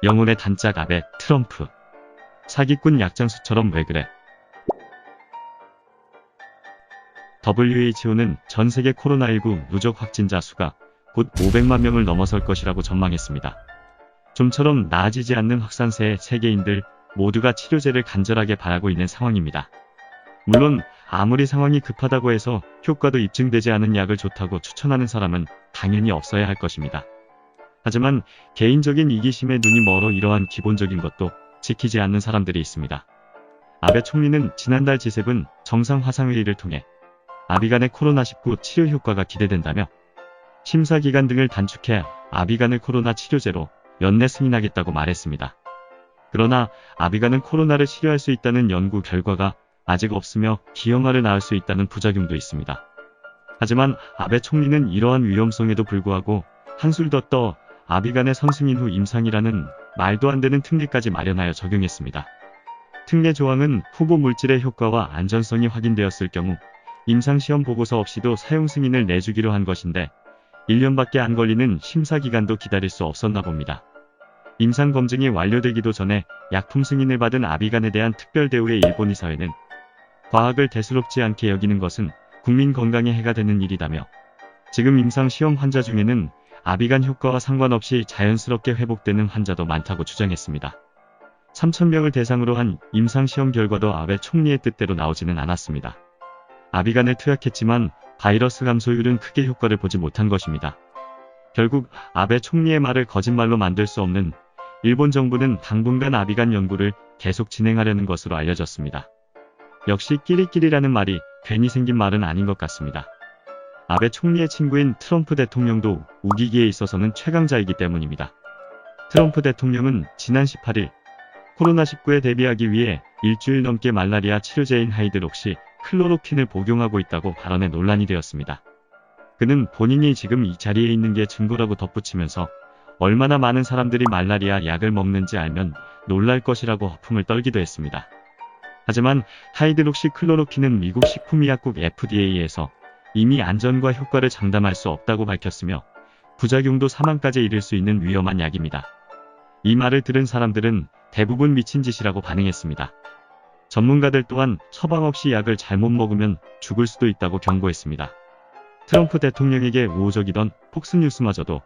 영혼의 단짝 아베, 트럼프. 사기꾼 약장수처럼 왜 그래? WHO는 전 세계 코로나19 누적 확진자 수가 곧 500만 명을 넘어설 것이라고 전망했습니다. 좀처럼 나아지지 않는 확산세에 세계인들 모두가 치료제를 간절하게 바라고 있는 상황입니다. 물론 아무리 상황이 급하다고 해서 효과도 입증되지 않은 약을 좋다고 추천하는 사람은 당연히 없어야 할 것입니다. 하지만 개인적인 이기심에 눈이 멀어 이러한 기본적인 것도 지키지 않는 사람들이 있습니다. 아베 총리는 지난달 G7 정상화상회의를 통해 아비간의 코로나19 치료 효과가 기대된다며 심사기간 등을 단축해 아비간을 코로나 치료제로 연내 승인하겠다고 말했습니다. 그러나 아비간은 코로나를 치료할 수 있다는 연구 결과가 아직 없으며 기형아를 낳을 수 있다는 부작용도 있습니다. 하지만 아베 총리는 이러한 위험성에도 불구하고 한술 더 떠 아비간의 선승인 후 임상이라는 말도 안 되는 특례까지 마련하여 적용했습니다. 특례 조항은 후보 물질의 효과와 안전성이 확인되었을 경우 임상시험 보고서 없이도 사용 승인을 내주기로 한 것인데 1년밖에 안 걸리는 심사기간도 기다릴 수 없었나 봅니다. 임상검증이 완료되기도 전에 약품 승인을 받은 아비간에 대한 특별대우의 일본 의사회는 과학을 대수롭지 않게 여기는 것은 국민 건강에 해가 되는 일이다며 지금 임상시험 환자 중에는 아비간 효과와 상관없이 자연스럽게 회복되는 환자도 많다고 주장했습니다. 3,000명을 대상으로 한 임상시험 결과도 아베 총리의 뜻대로 나오지는 않았습니다. 아비간을 투약했지만 바이러스 감소율은 크게 효과를 보지 못한 것입니다. 결국 아베 총리의 말을 거짓말로 만들 수 없는 일본 정부는 당분간 아비간 연구를 계속 진행하려는 것으로 알려졌습니다. 역시 끼리끼리라는 말이 괜히 생긴 말은 아닌 것 같습니다. 아베 총리의 친구인 트럼프 대통령도 우기기에 있어서는 최강자이기 때문입니다. 트럼프 대통령은 지난 18일 코로나19에 대비하기 위해 일주일 넘게 말라리아 치료제인 하이드록시 클로로퀸을 복용하고 있다고 발언해 논란이 되었습니다. 그는 본인이 지금 이 자리에 있는 게 증거라고 덧붙이면서 얼마나 많은 사람들이 말라리아 약을 먹는지 알면 놀랄 것이라고 허풍을 떨기도 했습니다. 하지만 하이드록시 클로로퀸은 미국 식품의약국 FDA에서 이미 안전과 효과를 장담할 수 없다고 밝혔으며 부작용도 사망까지 이를 수 있는 위험한 약입니다. 이 말을 들은 사람들은 대부분 미친 짓이라고 반응했습니다. 전문가들 또한 처방 없이 약을 잘못 먹으면 죽을 수도 있다고 경고했습니다. 트럼프 대통령에게 우호적이던 폭스뉴스마저도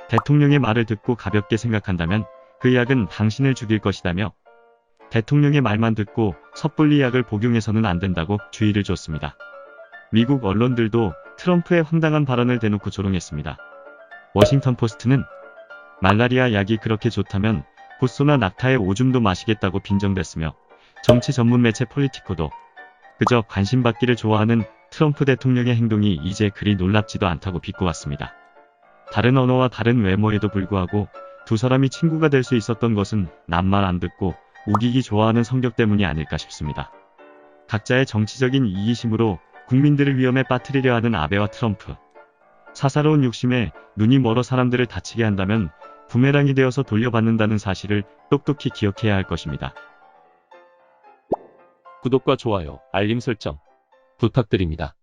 대통령의 말을 듣고 가볍게 생각한다면 그 약은 당신을 죽일 것이다며 대통령의 말만 듣고 섣불리 약을 복용해서는 안 된다고 주의를 줬습니다. 미국 언론들도 트럼프의 황당한 발언을 대놓고 조롱했습니다. 워싱턴 포스트는 말라리아 약이 그렇게 좋다면 굿소나 낙타의 오줌도 마시겠다고 빈정댔으며 정치 전문 매체 폴리티코도 그저 관심받기를 좋아하는 트럼프 대통령의 행동이 이제 그리 놀랍지도 않다고 비꼬았습니다. 다른 언어와 다른 외모에도 불구하고 두 사람이 친구가 될 수 있었던 것은 남말 안 듣고 우기기 좋아하는 성격 때문이 아닐까 싶습니다. 각자의 정치적인 이기심으로 국민들을 위험에 빠뜨리려 하는 아베와 트럼프. 사사로운 욕심에 눈이 멀어 사람들을 다치게 한다면 부메랑이 되어서 돌려받는다는 사실을 똑똑히 기억해야 할 것입니다. 구독과 좋아요, 알림 설정 부탁드립니다.